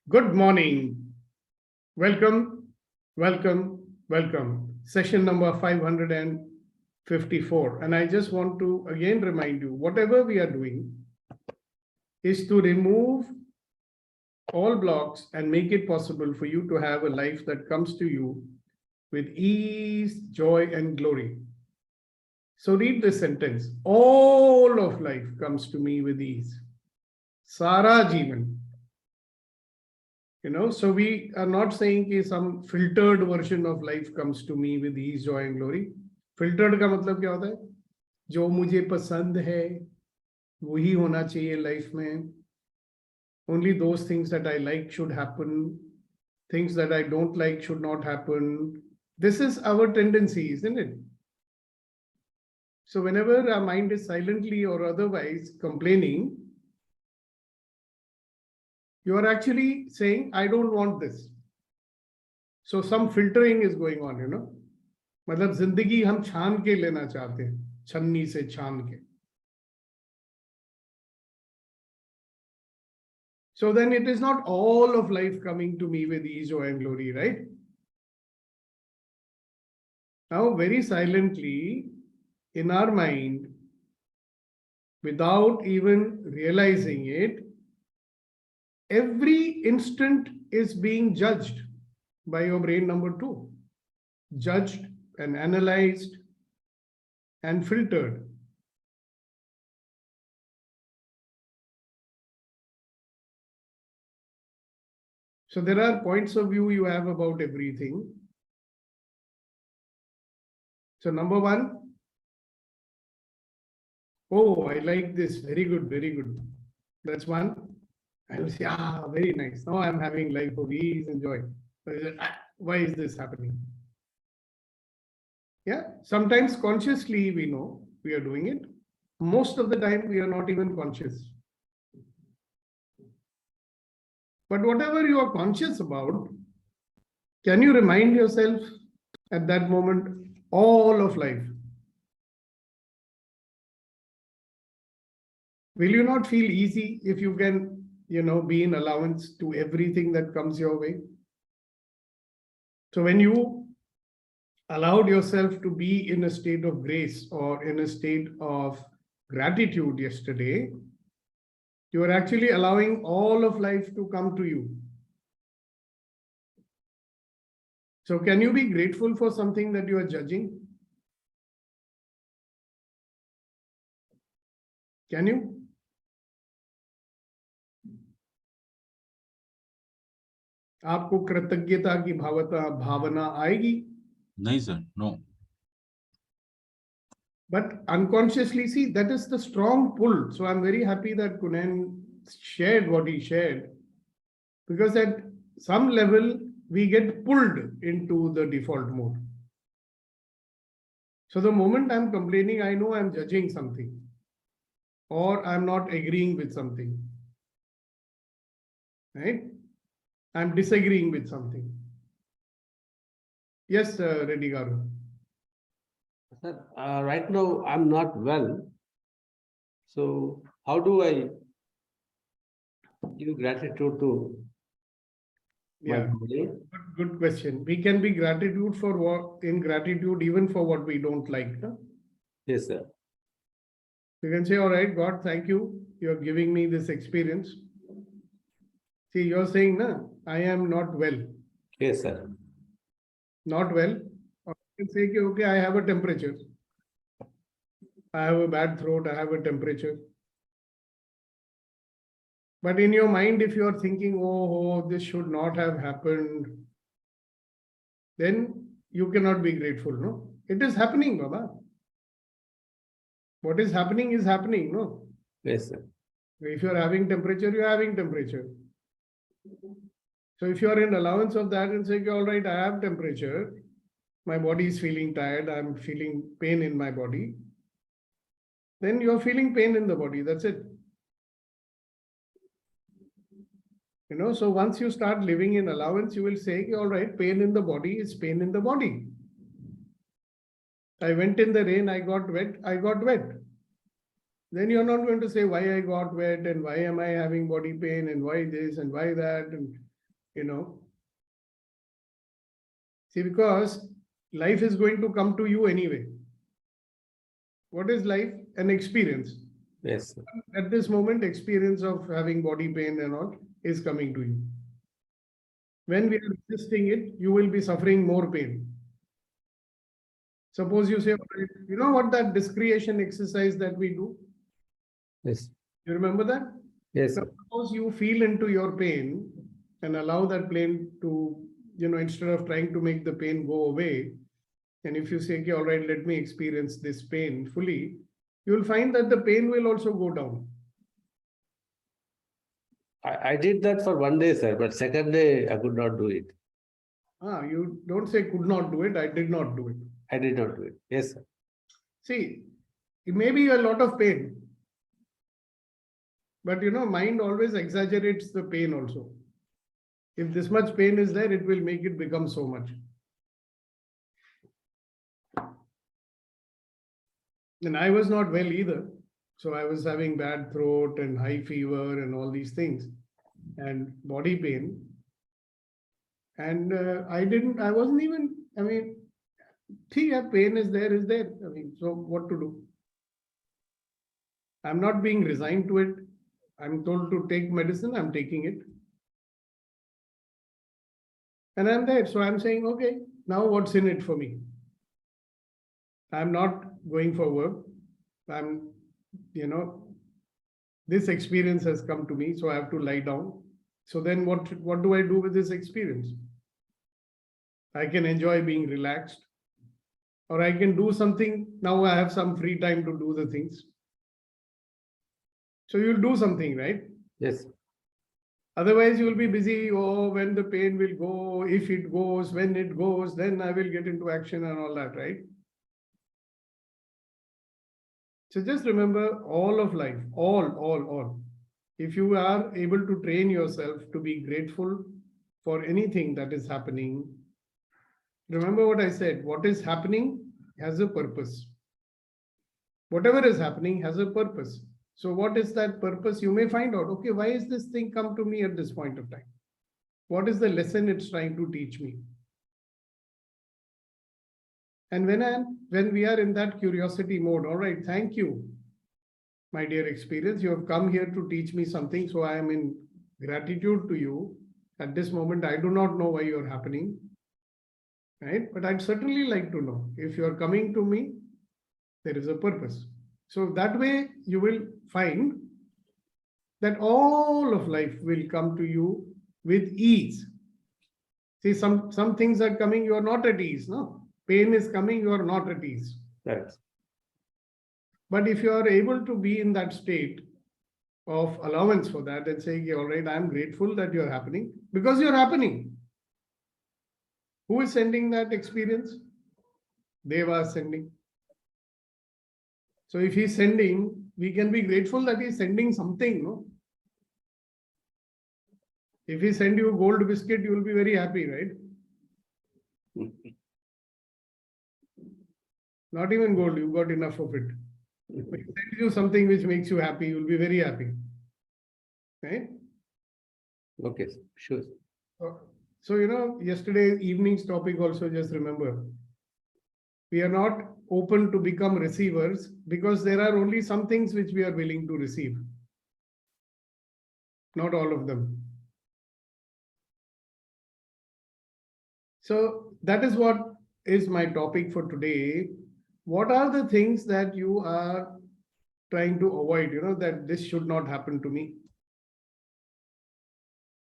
Good morning. Welcome, welcome, welcome. Session number 554. And I just want to again remind you, whatever we are doing is to remove all blocks and make it possible for you to have a life that comes to you with ease, joy, and glory. So read this sentence. All of life comes to me with ease. Sara Jeevan. So we are not saying that some filtered version of life comes to me with ease, joy and glory. Filtered का मतलब क्या होता है? जो मुझे पसंद है, वही होना चाहिए life में. Only those things that I like should happen. Things that I don't like should not happen. This is our tendency, isn't it? So whenever our mind is silently or otherwise complaining, you are actually saying, I don't want this. So some filtering is going on, मतलब जिंदगी हम छान के लेना चाहते हैं, छन्नी से छान के. So then it is not all of life coming to me with ease, joy and glory, right? Now very silently in our mind, without even realizing it, every instant is being judged by your brain number 2. Judged and analyzed and filtered. So there are points of view you have about everything. So number 1, oh, I like this. Very good, very good. That's one. I will say, very nice. Now I'm having life of ease and joy. Why is this happening? Yeah, sometimes consciously we know we are doing it. Most of the time we are not even conscious. But whatever you are conscious about, can you remind yourself at that moment all of life? Will you not feel easy if you can, be in allowance to everything that comes your way? So when you allowed yourself to be in a state of grace or in a state of gratitude yesterday, you are actually allowing all of life to come to you. So can you be grateful for something that you are judging? Can you? आपको कृतज्ञता की भावना आएगी? नहीं sir, no. But unconsciously, see, that is the strong pull. So I'm very happy that Kunan shared what he shared, because at some level we get pulled into the default mode. So the moment I'm complaining, I know I'm judging something or I'm not agreeing with something, right? I'm disagreeing with something. Yes, Reddy Garu. Sir, right now I'm not well. So how do I give gratitude to my body? Good question. We can be gratitude for what, in gratitude even for what we don't like. Huh? Yes, sir. You can say, all right, God, thank you. You're giving me this experience. See, you're saying, no, I am not well. Yes, sir. Not well. Or you can say, okay, I have a temperature. I have a bad throat. I have a temperature. But in your mind, if you are thinking, oh, this should not have happened, then you cannot be grateful, no? It is happening, Baba. What is happening, no? Yes, sir. If you are having temperature, you are having temperature. So if you are in allowance of that and say, all right, I have temperature, my body is feeling tired, I'm feeling pain in my body, then you're feeling pain in the body, that's it. So once you start living in allowance, you will say, all right, pain in the body is pain in the body. I went in the rain, I got wet. Then you're not going to say why I got wet and why am I having body pain and why this and why that. And you know. See, because life is going to come to you anyway. What is life? An experience. Yes, sir. At this moment, experience of having body pain and all is coming to you. When we are resisting it, you will be suffering more pain. Suppose you say, "Okay, you know what that discretion exercise that we do? Yes, You remember that? yes, Now, sir. suppose you feel into your pain and allow that pain to, instead of trying to make the pain go away, and if you say, okay, all right, let me experience this pain fully, you will find that the pain will also go down. I did that for 1 day, sir, but second day I could not do it. You don't say could not do it, I did not do it. I did not do it. Yes, sir. See, it may be a lot of pain, but mind always exaggerates the pain also. If this much pain is there, it will make it become so much. And I was not well either. So I was having bad throat and high fever and all these things and body pain. And I wasn't even, pain is there. So what to do? I'm not being resigned to it. I'm told to take medicine, I'm taking it. And I'm there. So I'm saying, okay, now what's in it for me? I'm not going for work. This experience has come to me, so I have to lie down. So then what do I do with this experience? I can enjoy being relaxed, or I can do something. Now I have some free time to do the things. So you'll do something, right? Yes. Otherwise, you will be busy. Oh, when the pain will go, if it goes, when it goes, then I will get into action and all that, right? So just remember all of life, all. If you are able to train yourself to be grateful for anything that is happening, remember what I said, what is happening has a purpose. Whatever is happening has a purpose. So what is that purpose? You may find out, okay, why is this thing come to me at this point of time? What is the lesson it's trying to teach me? And when we are in that curiosity mode, all right, thank you, my dear experience. You have come here to teach me something. So I am in gratitude to you. At this moment, I do not know why you're happening. Right? But I'd certainly like to know if you're coming to me, there is a purpose. So that way you will find that all of life will come to you with ease. See, some things are coming, you are not at ease, no? Pain is coming, you are not at ease. Right. But if you are able to be in that state of allowance for that and saying, all right, I'm grateful that you're happening, because you're happening. Who is sending that experience? Deva is sending. So if he's sending, we can be grateful that he's sending something, no? If he send you a gold biscuit, you will be very happy, right? Not even gold, you got enough of it. If he sends you something which makes you happy, you will be very happy. Right? Okay, sure. So, yesterday evening's topic also, just remember, we are not open to become receivers because there are only some things which we are willing to receive. Not all of them. So that is what is my topic for today. What are the things that you are trying to avoid, that this should not happen to me?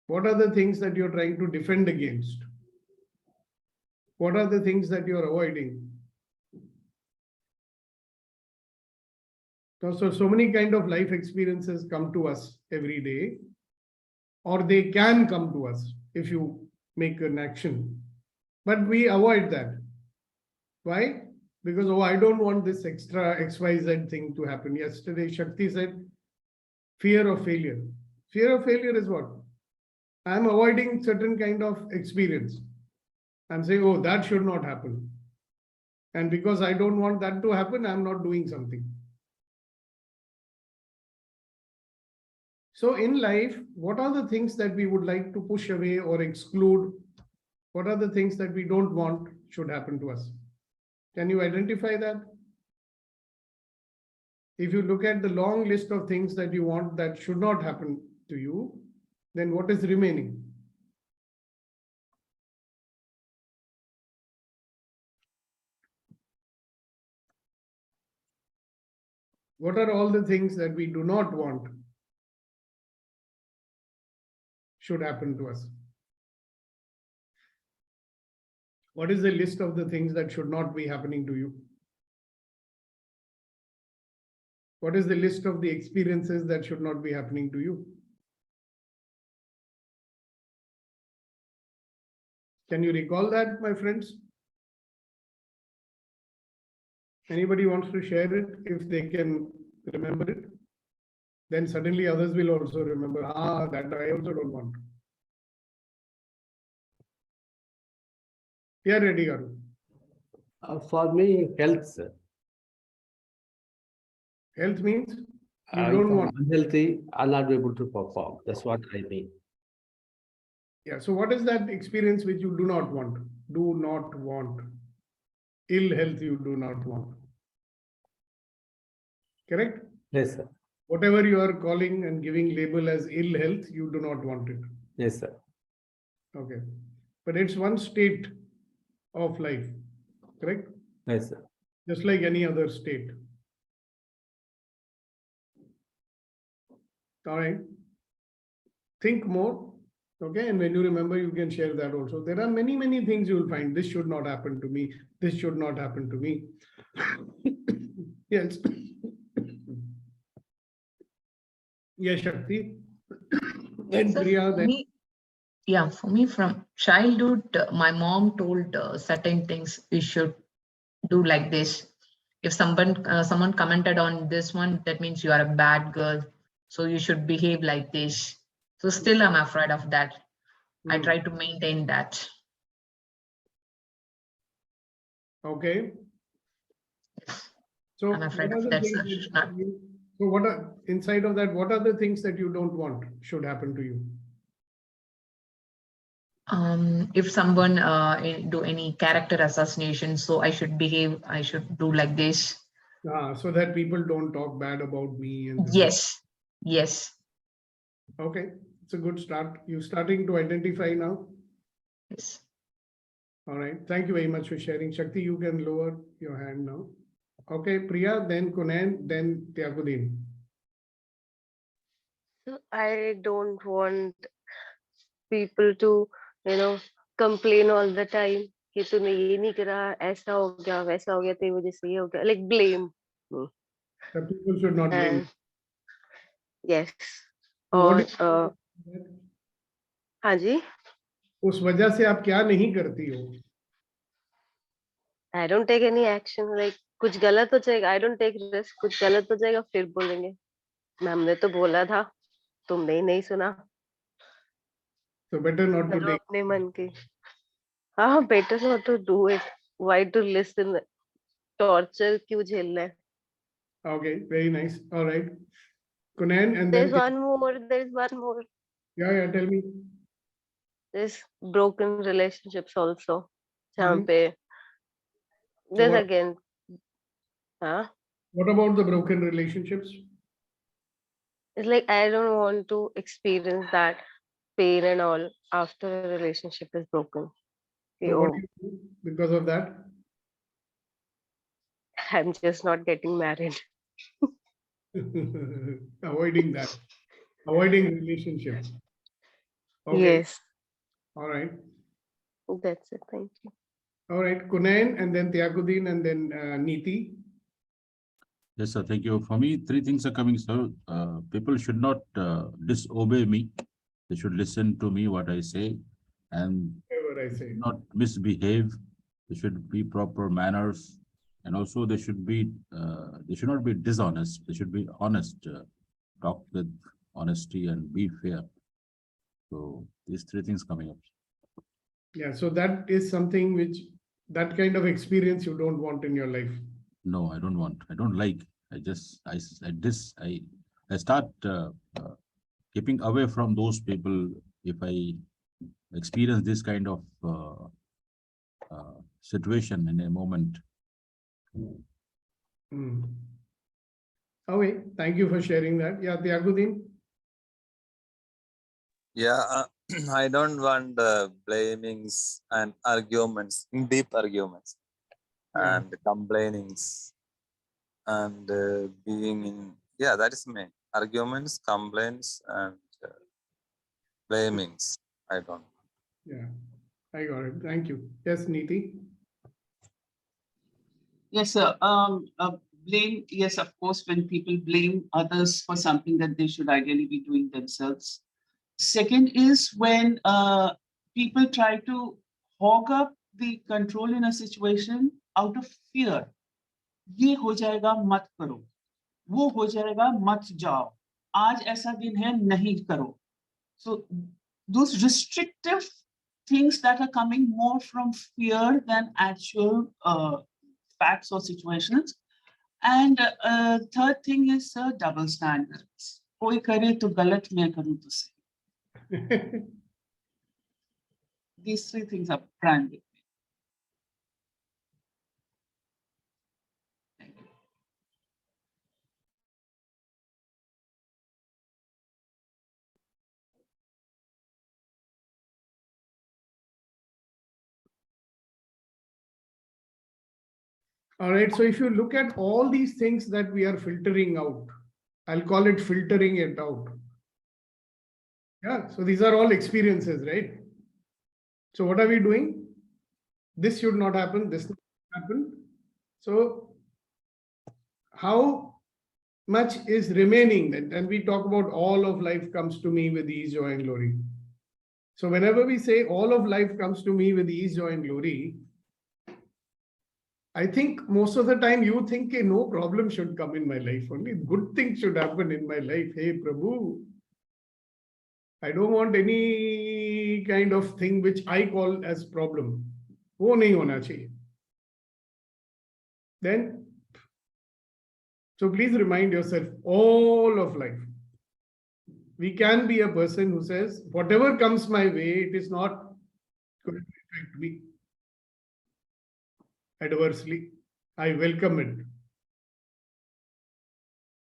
What are the things that you're trying to defend against? What are the things that you're avoiding? So many kind of life experiences come to us every day, or they can come to us if you make an action. But we avoid that. Why? Because, I don't want this extra XYZ thing to happen. Yesterday, Shakti said, fear of failure. Fear of failure is what? I'm avoiding certain kind of experience. I'm saying, that should not happen. And because I don't want that to happen, I'm not doing something. So in life, what are the things that we would like to push away or exclude? What are the things that we don't want should happen to us? Can you identify that? If you look at the long list of things that you want that should not happen to you, then what is remaining? What are all the things that we do not want should happen to us? What is the list of the things that should not be happening to you? What is the list of the experiences that should not be happening to you? Can you recall that, my friends? Anybody wants to share it if they can remember it? Then suddenly others will also remember, that I also don't want. Yeah, ready, Garu. For me, health, sir. Health means you If don't I'm want. unhealthy, I'll not be able to perform. That's what I mean. Yeah, so what is that experience which you do not want? Do not want. Ill health you do not want. Correct? Yes, sir. Whatever you are calling and giving label as ill health, you do not want it. Yes, sir. Okay. But it's one state of life. Correct? Yes, sir. Just like any other state. All right. Think more. Okay. And when you remember, you can share that also. There are many, many things you will find. This should not happen to me. This should not happen to me. Yes. Yes, Shakti. Then Sir, Priya, for then. me, yeah, for me from childhood, my mom told certain things we should do like this. If someone commented on this one, that means you are a bad girl, so you should behave like this. So still, I'm afraid of that. I try to maintain that. Okay. So I'm afraid what are of the that, things sir. that so what are inside of that? What are the things that you don't want should happen to you? If someone do any character assassination, so I should behave. I should do like this. So that people don't talk bad about me. And Yes, yes, okay, it's a good start. You're starting to identify now. yes. All right. Thank you very much for sharing. Shakti, you can lower your hand now. Okay, Priya, then Kunan, then Tyagudin. So I don't want people to, complain all the time कि तूने ये नहीं करा, ऐसा हो गया, वैसा हो गया, तेरी वजह से ये हो गया, like blame me. The people should not blame. And yes, So what और हाँ जी, उस वजह से आप क्या नहीं करती हो? I don't take any action, like कुछ गलत हो जाएगा, I don't take risk, कुछ गलत हो जाएगा फिर बोलेंगे मैम ने तो बोला था, तुमने ही नहीं सुना. So better not to करो take. अपने मन की. हाँ, better not to do it. Why to listen? Torture क्यों झेलना है? Okay, very nice. All right. Kunan, and There's then. one more. There's one more. Yeah, tell me. There's broken relationships also. जहाँ Mhm. पे So there's what, again, हाँ. what about the broken relationships? It's like I don't want to experience that pain and all after a relationship is broken. So what do you do because of that? I'm just not getting married. Avoiding that. Avoiding relationships. Okay. Yes, All right. that's it. Thank you. All right. Kunain, and then Tyagudin, and then Neeti. Yes, sir. Thank you. For me, three things are coming, sir. People should not disobey me. They should listen to me, what I say, and Whatever I say. not misbehave. There should be proper manners, and also they should not be dishonest. They should be honest. Talk with honesty and be fair. So these three things coming up. Yeah. So that is something which, that kind of experience you don't want in your life. No, I don't want. I don't like. I start keeping away from those people, if I experience this kind of situation in a moment. Okay, thank you for sharing that. Yeah, Tiaguddin. Yeah, I don't want blamings and arguments, deep arguments, Yeah. and complainings, and being in. Yeah, that is me. Arguments, complaints, and blamings. I don't. Yeah, I got it. Thank you. Yes, Neeti. Yes, sir. Blame, yes, of course, when people blame others for something that they should ideally be doing themselves. Second is when people try to hog up the control in a situation out of fear. ये हो जाएगा मत करो, वो हो जाएगा मत जाओ, आज ऐसा दिन है नहीं करो. So those restrictive things that are coming more from fear than actual facts or situations. And third thing is double standards. कोई करे तो गलत, मैं करूँ तो सही. These three things are primary. Thank you. All right, so if you look at all these things that we are filtering out, I'll call it filtering it out. Yeah, so these are all experiences, right? So what are we doing? This should not happen, this should happen. So how much is remaining then? And we talk about all of life comes to me with ease, joy, and glory. So whenever we say all of life comes to me with ease, joy, and glory, I think most of the time you think no problem should come in my life. Only good things should happen in my life. Hey, Prabhu, I don't want any kind of thing which I call as problem. वो नहीं होना चाहिए. Then, so please remind yourself, all of life. We can be a person who says, whatever comes my way, it is not going to affect me adversely. I welcome it.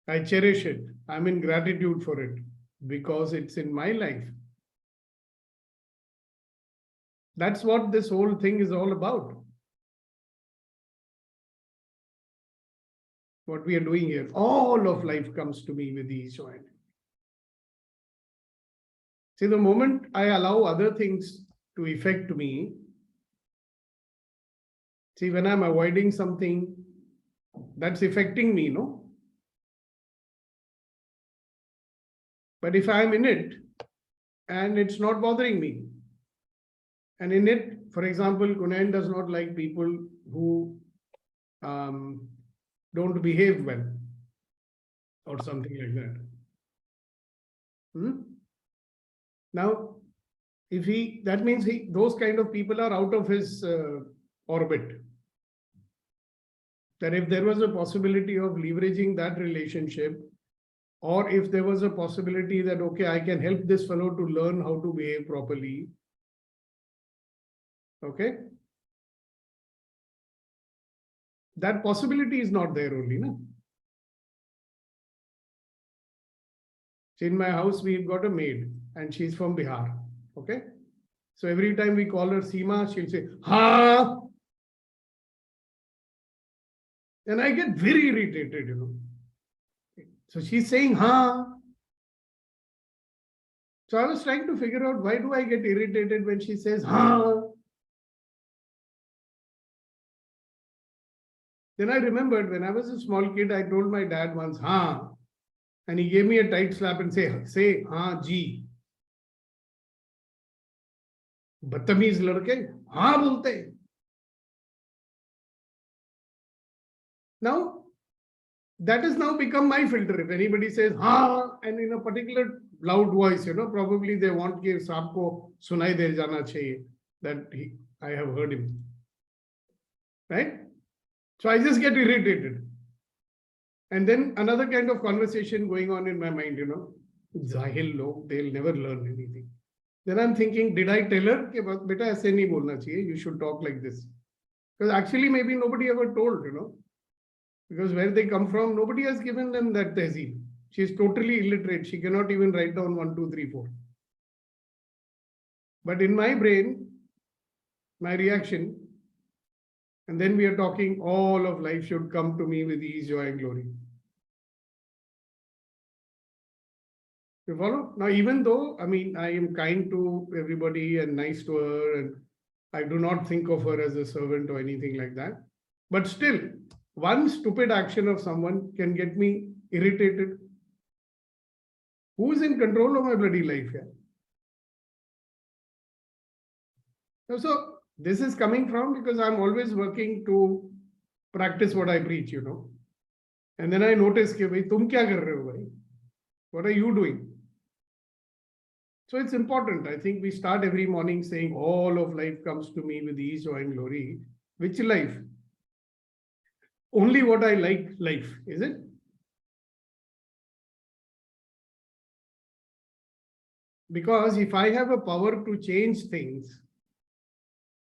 I cherish it. I'm in gratitude for it because it's in my life. That's what this whole thing is all about. What we are doing here. All of life comes to me with ease, joy. See, the moment I allow other things to affect me, see, when I'm avoiding something, that's affecting me, no? But if I'm in it and it's not bothering me, and in it, for example, Kunayan does not like people who don't behave well or something like that. Now, if that means those kind of people are out of his orbit. That if there was a possibility of leveraging that relationship, or if there was a possibility that, okay, I can help this fellow to learn how to behave properly. Okay. That possibility is not there only, no? In my house, we've got a maid and she's from Bihar. Okay. So every time we call her Seema, she'll say, ha. And I get very irritated, you know. So she's saying, ha. So I was trying to figure out why do I get irritated when she says, ha. Then I remembered when I was a small kid, I told my dad once, ha. And he gave me a tight slap and say, ha, ji. बदतमीज लड़के हाँ बोलते. Now that has now become my filter. If anybody says ha and in a particular loud voice, you know, probably they want कि सबको सुनाई दे जाना चाहिए that I have heard him, right? So I just get irritated, and then another kind of conversation going on in my mind, you know, Jahil log, they'll never learn anything. Then I'm thinking, did I tell her कि बेटा ऐसे नहीं बोलना चाहिए, you should talk like this? Because actually maybe nobody ever told, because where they come from, nobody has given them that tehzeeb. She is totally illiterate. She cannot even write down 1, 2, 3, 4. But in my brain, my reaction, and then we are talking, all of life should come to me with ease, joy, and glory. You follow? Now, even though, I mean, I am kind to everybody and nice to her, and I do not think of her as a servant or anything like that. But still, one stupid action of someone can get me irritated. Who is in control of my bloody life here? So this is coming from because I'm always working to practice what I preach, And then I notice, कि भाई तुम क्या कर रहे हो भाई? What are you doing? So it's important. I think we start every morning saying all of life comes to me with ease, joy, and glory. Which life? Only what I like life, is it? Because if I have a power to change things,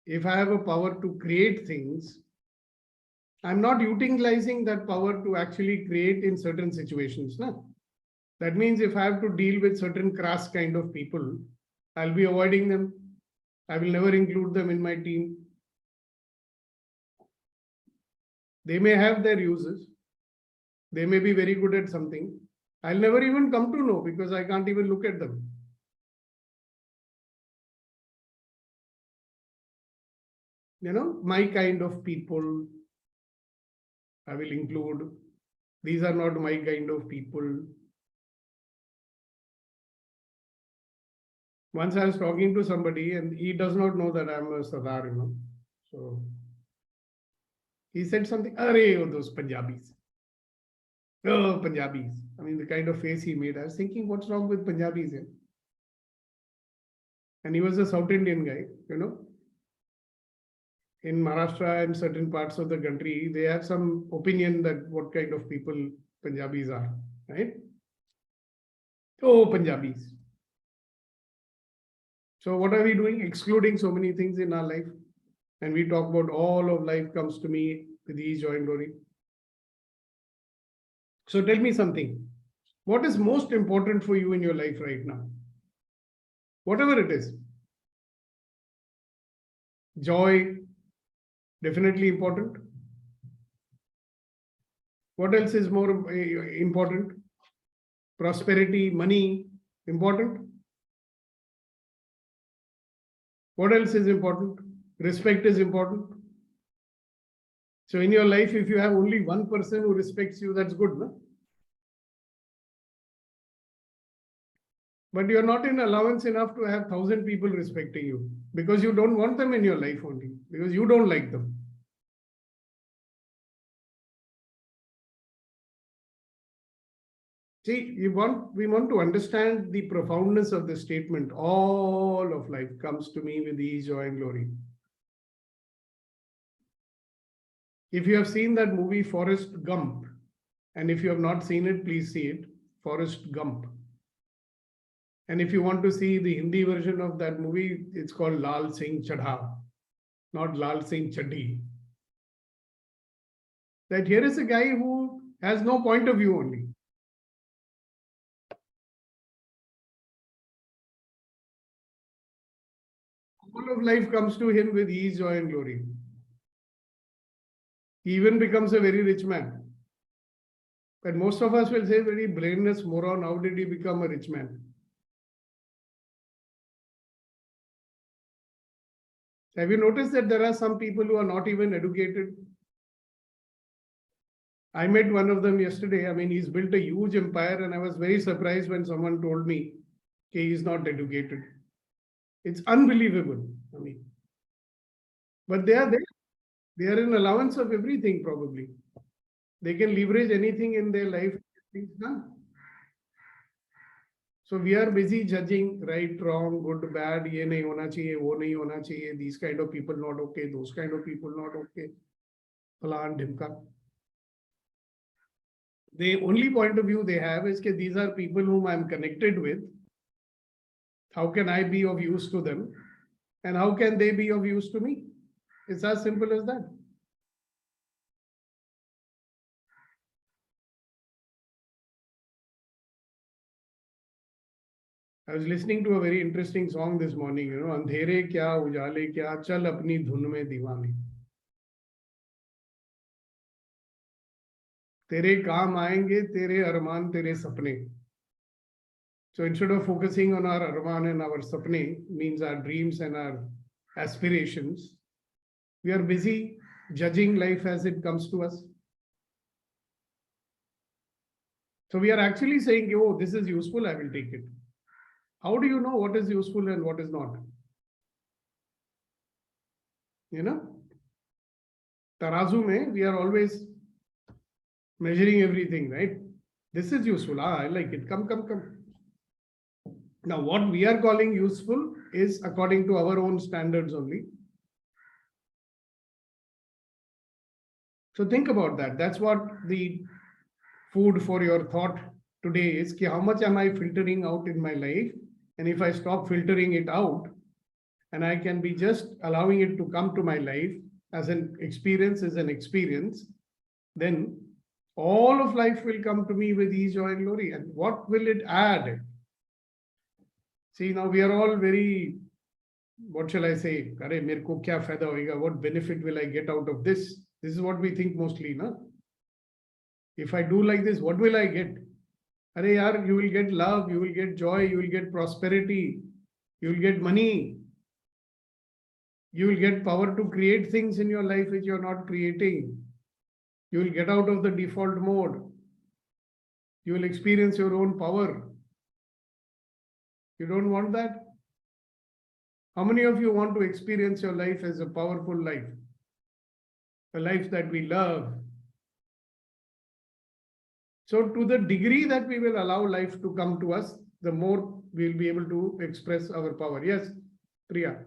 if I have a power to create things, I'm not utilizing that power to actually create in certain situations. No? That means if I have to deal with certain crass kind of people, I'll be avoiding them. I will never include them in my team. They may have their uses. They may be very good at something. I'll never even come to know because I can't even look at them. My kind of people, I will include. These are not my kind of people. Once I was talking to somebody and he does not know that I'm a Sardar, So he said something, Arey, oh, those Punjabis. Oh, Punjabis. I mean, the kind of face he made, I was thinking, what's wrong with Punjabis here? And he was a South Indian guy, In Maharashtra and certain parts of the country, they have some opinion that what kind of people Punjabis are, right? Oh, Punjabis. So what are we doing? Excluding so many things in our life. And we talk about all of life comes to me with ease, joy, and glory. So tell me something. What is most important for you in your life right now? Whatever it is. Joy, definitely important. What else is more important? Prosperity, money, important. What else is important? Respect is important. So in your life, if you have only one person who respects you, that's good, no? But you're not in allowance enough to have 1,000 people respecting you because you don't want them in your life only, because you don't like them. See, we want to understand the profoundness of the statement. All of life comes to me with ease, joy, and glory. If you have seen that movie Forrest Gump, and if you have not seen it, please see it, Forrest Gump. And if you want to see the Hindi version of that movie, it's called Lal Singh Chadha, not Lal Singh Chaddi. That here is a guy who has no point of view only. All of life comes to him with ease, joy, and glory. He even becomes a very rich man. But most of us will say, very brainless moron, how did he become a rich man? Have you noticed that there are some people who are not even educated? I met one of them yesterday. I mean, he's built a huge empire, and I was very surprised when someone told me he is not educated. It's unbelievable. I mean, but they are there. They are in allowance of everything, probably. They can leverage anything in their life. So we are busy judging right, wrong, good, bad, ye nahi hona chahiye, wo nahi hona chahiye, these kind of people not okay, those kind of people not okay. Falan, dhimka. The only point of view they have is that these are people whom I'm connected with. How can I be of use to them? And how can they be of use to me? It's as simple as that. I was listening to a very interesting song this morning, अंधेरे क्या उजाले क्या चल अपनी धुन में दीवाने तेरे काम आएंगे तेरे अरमान तेरे सपने. So instead of focusing on our arman and our sapne, means our dreams and our aspirations, we are busy judging life as it comes to us. So we are actually saying, oh, this is useful, I will take it. How do you know what is useful and what is not? Tarazu mein, we are always measuring everything, right? This is useful. I like it. Come. Now, what we are calling useful is according to our own standards only. So think about that. That's what the food for your thought today is. Ki how much am I filtering out in my life? And if I stop filtering it out, and I can be just allowing it to come to my life as an experience, then all of life will come to me with ease, joy, and glory. And what will it add? See, now we are all very, what shall I say? Arey, mere ko kya fayda hoega? What benefit will I get out of this? This is what we think mostly, na? If I do like this, what will I get? Arey yaar, you will get love, you will get joy, you will get prosperity, you will get money. You will get power to create things in your life which you are not creating. You will get out of the default mode. You will experience your own power. You don't want that? How many of you want to experience your life as a powerful life? A life that we love. So to the degree that we will allow life to come to us, the more we'll be able to express our power. Yes, Priya.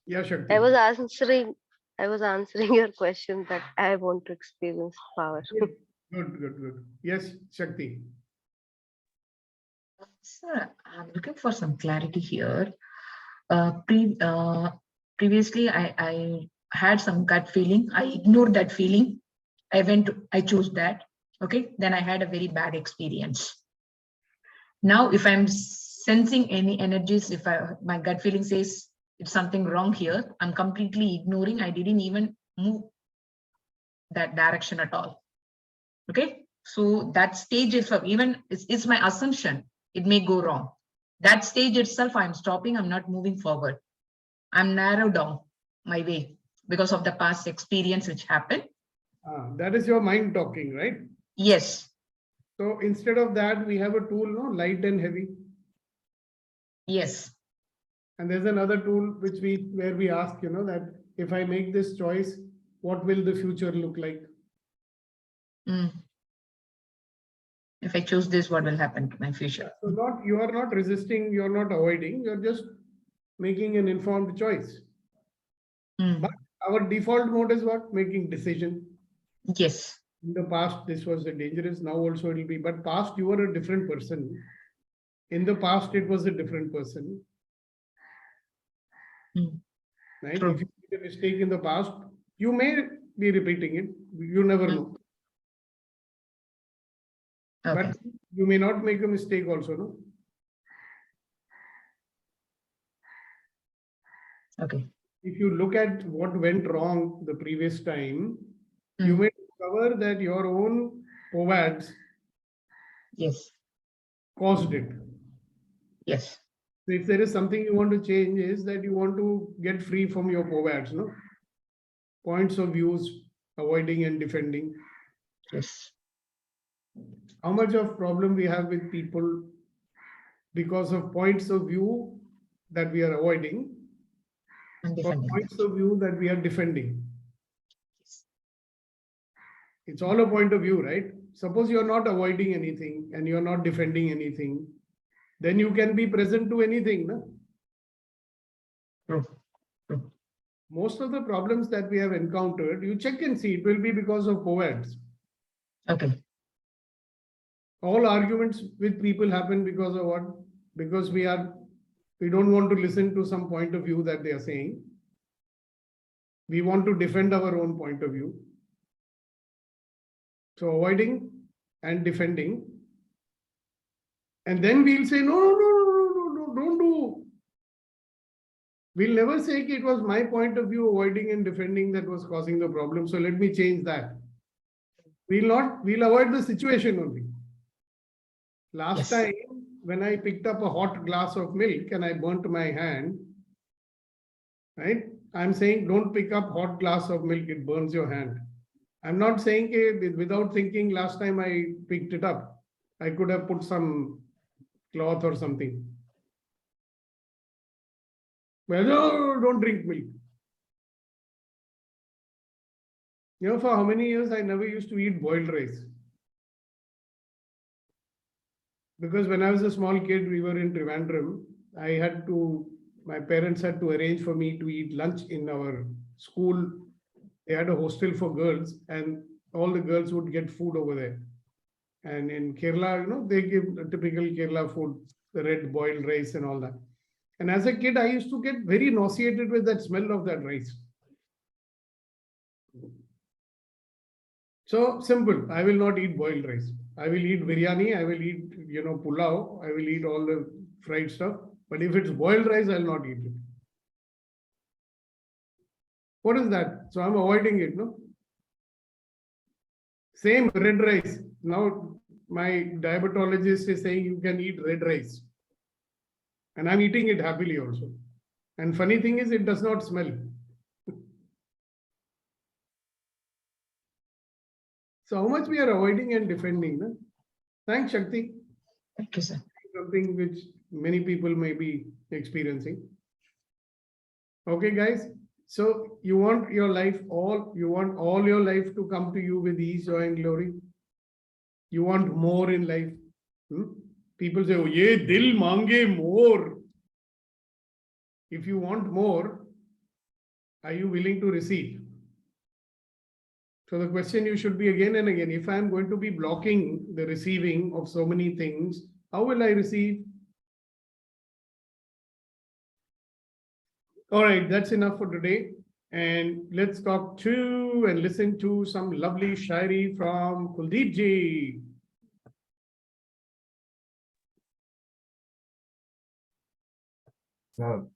Yeah, Shakti. I was answering your question that I want to experience power. Good. Yes, Shakti. Sir, I'm looking for some clarity here. Previously, I had some gut feeling. I ignored that feeling. I chose that. Okay. Then I had a very bad experience. Now, if I'm sensing any energies, if my gut feeling says it's something wrong here, I'm completely ignoring. I didn't even move that direction at all. Okay. So that stage itself, even it's my assumption, it may go wrong. That stage itself, I'm stopping, I'm not moving forward. I'm narrowed down my way because of the past experience which happened. That is your mind talking, right? Yes. So instead of that, we have a tool, no, light and heavy. Yes. And there's another tool where we ask, that if I make this choice, what will the future look like? If I choose this, what will happen to my future? So you are not resisting, you're not avoiding, you're just making an informed choice. But our default mode is what? Making decision. Yes. In the past, this was dangerous. Now also it will be. But past, you were a different person. In the past, it was a different person. Right? True. If you made a mistake in the past, you may be repeating it. You never know. Okay. But you may not make a mistake also, no? Okay. If you look at what went wrong the previous time, you may discover that your own POVADs caused it. Yes. So if there is something you want to change, is that you want to get free from your POVADs, no? Points of views, avoiding and defending. Yes. How much of problem we have with people because of points of view that we are avoiding, or points of view that we are defending. It's all a point of view, right? Suppose you're not avoiding anything and you're not defending anything, then you can be present to anything. No? True. Most of the problems that we have encountered, you check and see, it will be because of POVADs. Okay. All arguments with people happen because of what? Because we don't want to listen to some point of view that they are saying. We want to defend our own point of view. So avoiding and defending. And then we'll say, no, don't do. We'll never say it was my point of view, avoiding and defending, that was causing the problem. So let me change that. We'll avoid the situation only. Last Yes. time, when I picked up a hot glass of milk and I burnt my hand, right? I'm saying don't pick up hot glass of milk, it burns your hand. I'm not saying without thinking last time I picked it up, I could have put some cloth or something. Well, no, don't drink milk. You know, for how many years I never used to eat boiled rice. Because when I was a small kid, we were in Trivandrum. My parents had to arrange for me to eat lunch in our school. They had a hostel for girls, and all the girls would get food over there. And in Kerala, you know, they give a typical Kerala food, the red boiled rice and all that. And as a kid, I used to get very nauseated with that smell of that rice. So simple, I will not eat boiled rice. I will eat biryani, I will eat, you know, pulao, I will eat all the fried stuff. But if it's boiled rice, I'll not eat it. What is that? So I'm avoiding it, no? Same red rice. Now my diabetologist is saying you can eat red rice. And I'm eating it happily also. And funny thing is, it does not smell. So how much we are avoiding and defending, no? Thanks, Shakti. Thank you, sir. Something which many people may be experiencing. Okay, guys. So you want all your life to come to you with ease, joy, and glory. You want more in life. People say, oh, ye dil mange more. If you want more, are you willing to receive? So the question you should be again and again, if I'm going to be blocking the receiving of so many things, how will I receive? All right, that's enough for today. And let's talk to and listen to some lovely shairi from Kuldeep ji. So,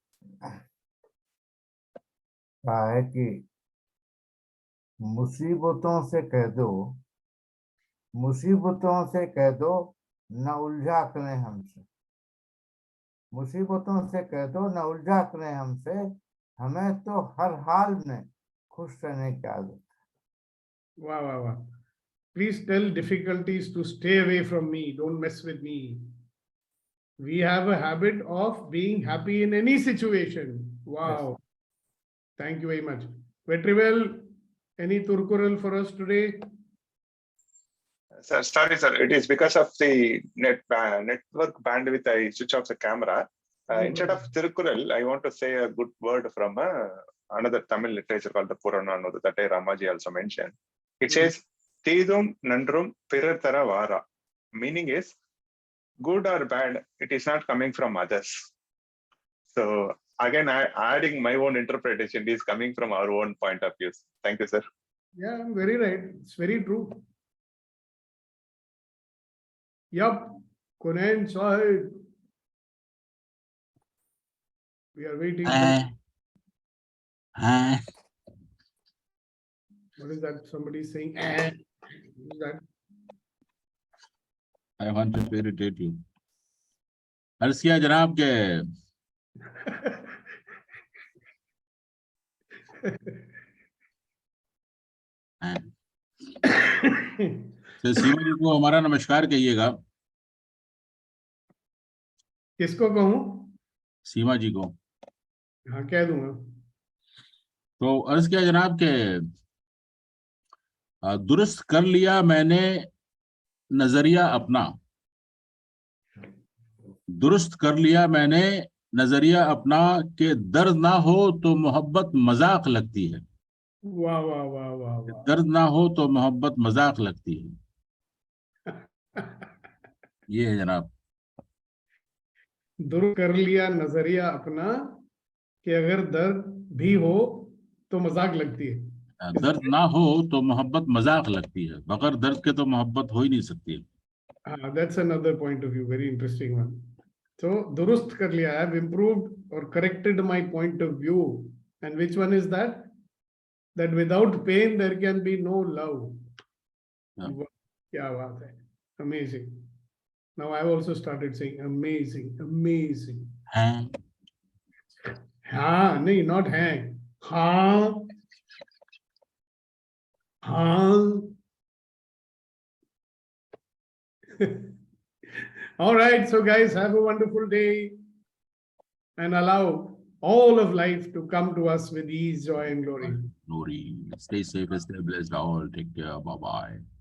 क्या है कि मुसीबतों से कह दो न उलझा करें हमसे, मुसीबतों से कह दो न उलझा करें हमसे, हमें तो हर हाल में खुश रहने की आदत है। Wow, wow, wow. Please tell difficulties to stay away from me. Don't mess with me. We have a habit of being happy in any situation. Wow. Yes. Thank you very much. Vetrivel, any Turkural for us today? Sir, sorry, sir. It is because of the network bandwidth. I switch off the camera. Instead of Tirukural, I want to say a good word from another Tamil literature called the Purana that Ramaji also mentioned. It says, Teedum Nandrum Pirar Tara Vara. Meaning is, good or bad, it is not coming from others. So again, adding my own interpretation, is coming from our own point of view. Thank you, sir. Yeah, I'm very right. It's very true. Yup, Kunain Sahib. We are waiting. What is that? Somebody saying, what is that? I wanted to irritate you. अर्ज किया जनाब के तो सीमा जी को हमारा नमस्कार कहिएगा। किसको कहूँ? सीमा जी को। हाँ, कह दूंगा। तो अर्ज किया जनाब के दुरुस्त कर लिया मैंने नजरिया अपना, दुरुस्त कर लिया मैंने नजरिया अपना, के दर्द ना हो तो मोहब्बत मजाक लगती है। वाह वाह वाह वाह वाह। दर्द ना हो तो मोहब्बत मजाक लगती है। ये है जनाब। दुरुस्त कर लिया नजरिया अपना कि अगर दर्द भी हो तो मजाक लगती है। दर्द ना हो तो मोहब्बत मजाक लगती है, बगैर दर्द के तो मोहब्बत हो ही नहीं सकती। That's another point of view, very interesting one. So दुरुस्त कर लिया, I have improved or corrected my point of view. And which one is that? That without pain there can be no love. Yeah. क्या बात है, amazing. Now I've also started saying amazing, amazing. हैं? हाँ नहीं, not hang. हाँ हाँ. All right, so guys, have a wonderful day and allow all of life to come to us with ease, joy, and glory. Glory. Stay safe, stay blessed all. Take care. Bye bye.